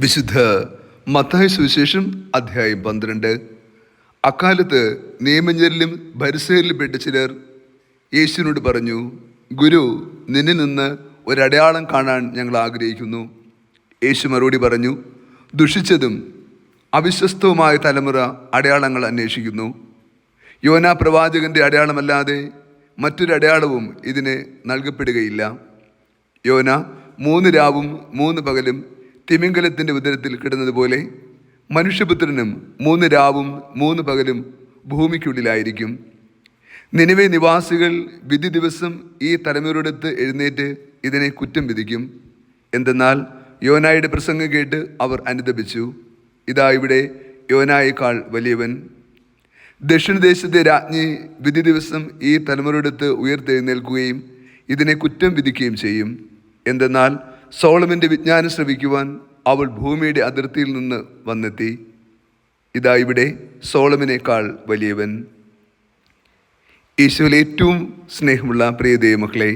വിശുദ്ധ മത്തായി സുവിശേഷം അധ്യായം 12. അക്കാലത്ത് നിയമജ്ഞരിലും ഫരിസേയരിലും പെട്ട ചിലർ യേശുവിനോട് പറഞ്ഞു, ഗുരു, നിന്നിൽ നിന്ന് ഒരടയാളം കാണാൻ ഞങ്ങൾ ആഗ്രഹിക്കുന്നു. യേശു മറുപടി പറഞ്ഞു, ദുഷിച്ചതും അവിശ്വസ്തവുമായ തലമുറ അടയാളങ്ങൾ അന്വേഷിക്കുന്നു. യോനാ പ്രവാചകന്റെ അടയാളമല്ലാതെ മറ്റൊരു അടയാളവും ഇതിന് നൽകപ്പെടുകയില്ല. യോന 3 രാവും 3 പകലും തിമിംഗലത്തിൻ്റെ ഉദരത്തിൽ കിടന്നതുപോലെ മനുഷ്യപുത്രനും 3 രാവും 3 പകലും ഭൂമിക്കുള്ളിലായിരിക്കും. നിനിവേ നിവാസികൾ വിധി ദിവസം ഈ തലമുറയോടൊത്ത് എഴുന്നേറ്റ് ഇതിനെ കുറ്റം വിധിക്കും. എന്തെന്നാൽ യോനായുടെ പ്രസംഗം കേട്ട് അവർ അനുതപിച്ചു. ഇതാ ഇവിടെ യോനായേക്കാൾ വലിയവൻ. ദക്ഷിണദേശത്തെ രാജ്ഞി വിധി ദിവസം ഈ തലമുറയോടൊത്ത് ഉയർത്തെഴുന്നേൽക്കുകയും ഇതിനെ കുറ്റം വിധിക്കുകയും ചെയ്യും. എന്തെന്നാൽ സോളമൻ്റെ വിജ്ഞാനം ശ്രവിക്കുവാൻ അവൾ ഭൂമിയുടെ അതിർത്തിയിൽ നിന്ന് വന്നെത്തി. ഇതാ ഇവിടെ സോളമനേക്കാൾ വലിയവൻ. ഈശോയിൽ ഏറ്റവും സ്നേഹമുള്ള പ്രിയ ദൈവമക്കളെ,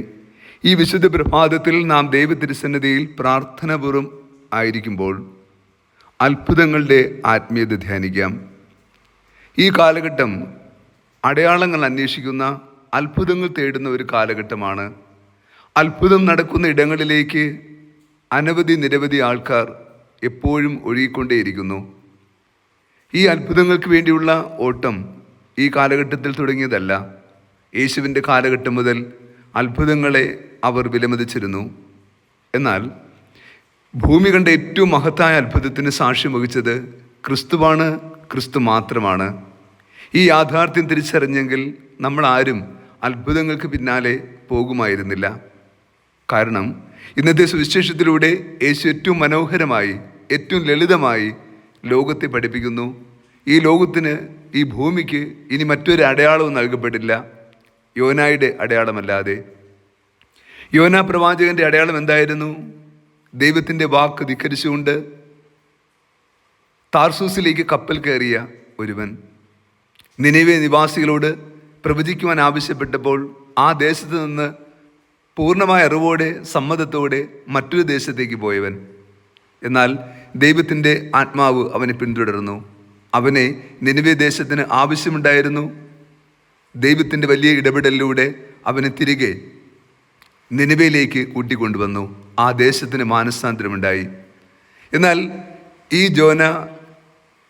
ഈ വിശുദ്ധ പ്രഭാതത്തിൽ നാം ദൈവതിരുസന്നിധിയിൽ പ്രാർത്ഥനാപൂർവം ആയിരിക്കുമ്പോൾ അത്ഭുതങ്ങളുടെ ആത്മീയത ധ്യാനിക്കാം. ഈ കാലഘട്ടം അടയാളങ്ങൾ അന്വേഷിക്കുന്ന, അത്ഭുതങ്ങൾ തേടുന്ന ഒരു കാലഘട്ടമാണ്. അത്ഭുതം നടക്കുന്ന ഇടങ്ങളിലേക്ക് നിരവധി ആൾക്കാർ എപ്പോഴും ഒഴുകിക്കൊണ്ടേയിരിക്കുന്നു. ഈ അത്ഭുതങ്ങൾക്ക് വേണ്ടിയുള്ള ഓട്ടം ഈ കാലഘട്ടത്തിൽ തുടങ്ങിയതല്ല. യേശുവിൻ്റെ കാലഘട്ടം മുതൽ അത്ഭുതങ്ങളെ അവർ വിലമതിച്ചിരുന്നു. എന്നാൽ ഭൂമി കണ്ട ഏറ്റവും മഹത്തായ അത്ഭുതത്തിന് സാക്ഷ്യം വഹിച്ചത് ക്രിസ്തുവാണ്, ക്രിസ്തു മാത്രമാണ്. ഈ യാഥാർത്ഥ്യം തിരിച്ചറിഞ്ഞെങ്കിൽ നമ്മൾ ആരും അത്ഭുതങ്ങൾക്ക് പിന്നാലെ പോകുമായിരുന്നില്ല. കാരണം ഇന്നത്തെ സുവിശേഷത്തിലൂടെ യേശു ഏറ്റവും മനോഹരമായി, ഏറ്റവും ലളിതമായി ലോകത്തെ പഠിപ്പിക്കുന്നു. ഈ ലോകത്തിന്, ഈ ഭൂമിക്ക് ഇനി മറ്റൊരു അടയാളവും നൽകപ്പെട്ടില്ല യോനായുടെ അടയാളമല്ലാതെ. യോനാ പ്രവാചകന്റെ അടയാളം എന്തായിരുന്നു? ദൈവത്തിൻ്റെ വാക്ക് ധിക്കരിച്ചുകൊണ്ട് താർസൂസിലേക്ക് കപ്പൽ കയറിയ ഒരുവൻ. നിനിവേ നിവാസികളോട് പ്രവചിക്കുവാൻ ആവശ്യപ്പെട്ടപ്പോൾ ആ ദേശത്ത് നിന്ന് പൂർണ്ണമായ അറിവോടെ, സമ്മതത്തോടെ മറ്റൊരു ദേശത്തേക്ക് പോയവൻ. എന്നാൽ ദൈവത്തിൻ്റെ ആത്മാവ് അവനെ പിന്തുടർന്നു. അവനെ നിനിവേ ദേശത്തിന് ആവശ്യമുണ്ടായിരുന്നു. ദൈവത്തിൻ്റെ വലിയ ഇടപെടലിലൂടെ അവനെ തിരികെ നിനിവേയിലേക്ക് കൂട്ടിക്കൊണ്ടുവന്നു. ആ ദേശത്തിന് മാനസാന്തരമുണ്ടായി. എന്നാൽ ഈ ജോന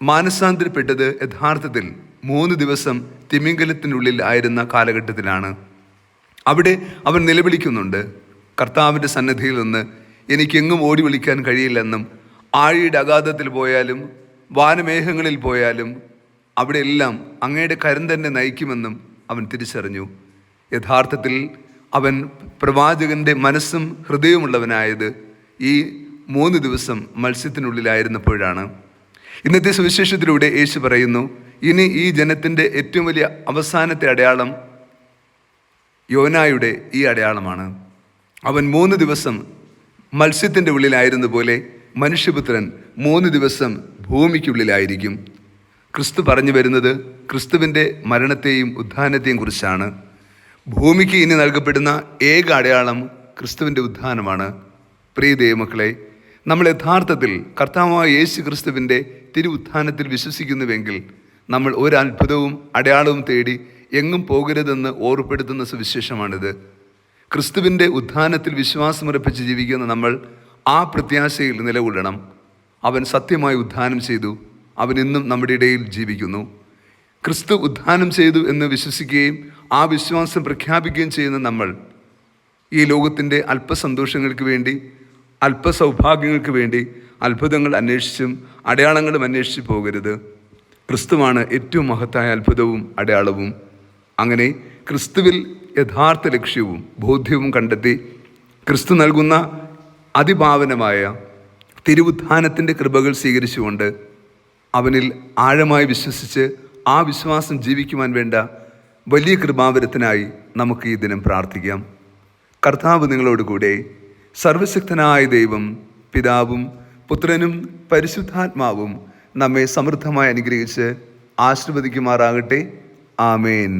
മാനസാന്തരപ്പെട്ടത് യഥാർത്ഥത്തിൽ 3 ദിവസം തിമിംഗലത്തിനുള്ളിൽ ആയിരുന്ന കാലഘട്ടത്തിലാണ്. അവിടെ അവൻ നിലവിളിക്കുന്നുണ്ട്, കർത്താവിൻ്റെ സന്നിധിയിൽ നിന്ന് എനിക്കെങ്ങും ഓടി വിളിക്കാൻ കഴിയില്ലെന്നും, ആഴിയുടെ അഗാധത്തിൽ പോയാലും വാനമേഘങ്ങളിൽ പോയാലും അവിടെയെല്ലാം അങ്ങയുടെ കരം തന്നെ നയിക്കുമെന്നും അവൻ തിരിച്ചറിഞ്ഞു. യഥാർത്ഥത്തിൽ അവൻ പ്രവാചകൻ്റെ മനസ്സും ഹൃദയവുമുള്ളവനായത് ഈ 3 ദിവസം മത്സ്യത്തിനുള്ളിലായിരുന്നപ്പോഴാണ്. ഇന്നത്തെ സുവിശേഷത്തിലൂടെ യേശു പറയുന്നു, ഇനി ഈ ജനത്തിൻ്റെ ഏറ്റവും വലിയ അവസാനത്തെ അടയാളം യോനായുടെ ഈ അടയാളമാണ്. അവൻ 3 ദിവസം മത്സ്യത്തിൻ്റെ ഉള്ളിലായിരുന്ന പോലെ മനുഷ്യപുത്രൻ 3 ദിവസം ഭൂമിക്കുള്ളിലായിരിക്കും. ക്രിസ്തു പറഞ്ഞു വരുന്നത് ക്രിസ്തുവിൻ്റെ മരണത്തെയും ഉത്ഥാനത്തെയും കുറിച്ചാണ്. ഭൂമിക്ക് ഇനി നൽകപ്പെടുന്ന ഏക അടയാളം ക്രിസ്തുവിൻ്റെ ഉത്ഥാനമാണ്. പ്രിയ ദൈവമക്കളെ, നമ്മൾ യഥാർത്ഥത്തിൽ കർത്താവായ യേശു ക്രിസ്തുവിൻ്റെ തിരുവുത്ഥാനത്തിൽ വിശ്വസിക്കുന്നുവെങ്കിൽ നമ്മൾ ഒരത്ഭുതവും അടയാളവും തേടി എങ്ങും പോകരുതെന്ന് ഓർമ്മപ്പെടുത്തുന്ന സുവിശേഷമാണിത്. ക്രിസ്തുവിൻ്റെ ഉത്ഥാനത്തിൽ വിശ്വാസമുറപ്പിച്ച് ജീവിക്കുന്ന നമ്മൾ ആ പ്രത്യാശയിൽ നിലകൊള്ളണം. അവൻ സത്യമായി ഉത്ഥാനം ചെയ്തു. അവൻ ഇന്നും നമ്മുടെ ഇടയിൽ ജീവിക്കുന്നു. ക്രിസ്തു ഉത്ഥാനം ചെയ്തു എന്ന് വിശ്വസിക്കുകയും ആ വിശ്വാസം പ്രഖ്യാപിക്കുകയും ചെയ്യുന്ന നമ്മൾ ഈ ലോകത്തിൻ്റെ അല്പസന്തോഷങ്ങൾക്ക് വേണ്ടി, അല്പസൗഭാഗ്യങ്ങൾക്ക് വേണ്ടി അത്ഭുതങ്ങൾ അന്വേഷിച്ചും അടയാളങ്ങളും അന്വേഷിച്ച് പോകരുത്. ക്രിസ്തുവാണ് ഏറ്റവും മഹത്തായ അത്ഭുതവും അടയാളവും. അങ്ങനെ ക്രിസ്തുവിൽ യഥാർത്ഥ ലക്ഷ്യവും ബോധ്യവും കണ്ടെത്തി ക്രിസ്തു നൽകുന്ന അതിപാവനമായ തിരുവുത്ഥാനത്തിൻ്റെ കൃപകൾ സ്വീകരിച്ചുകൊണ്ട് അവനിൽ ആഴമായി വിശ്വസിച്ച് ആ വിശ്വാസം ജീവിക്കുവാൻ വേണ്ട വലിയ കൃപാവരത്തിനായി നമുക്ക് ഈ ദിനം പ്രാർത്ഥിക്കാം. കർത്താവ് നിങ്ങളോടുകൂടെ. സർവശക്തനായ ദൈവം പിതാവും പുത്രനും പരിശുദ്ധാത്മാവും നമ്മെ സമൃദ്ധമായി അനുഗ്രഹിച്ച് ആശീർവദിക്കുമാറാകട്ടെ. ആമേൻ.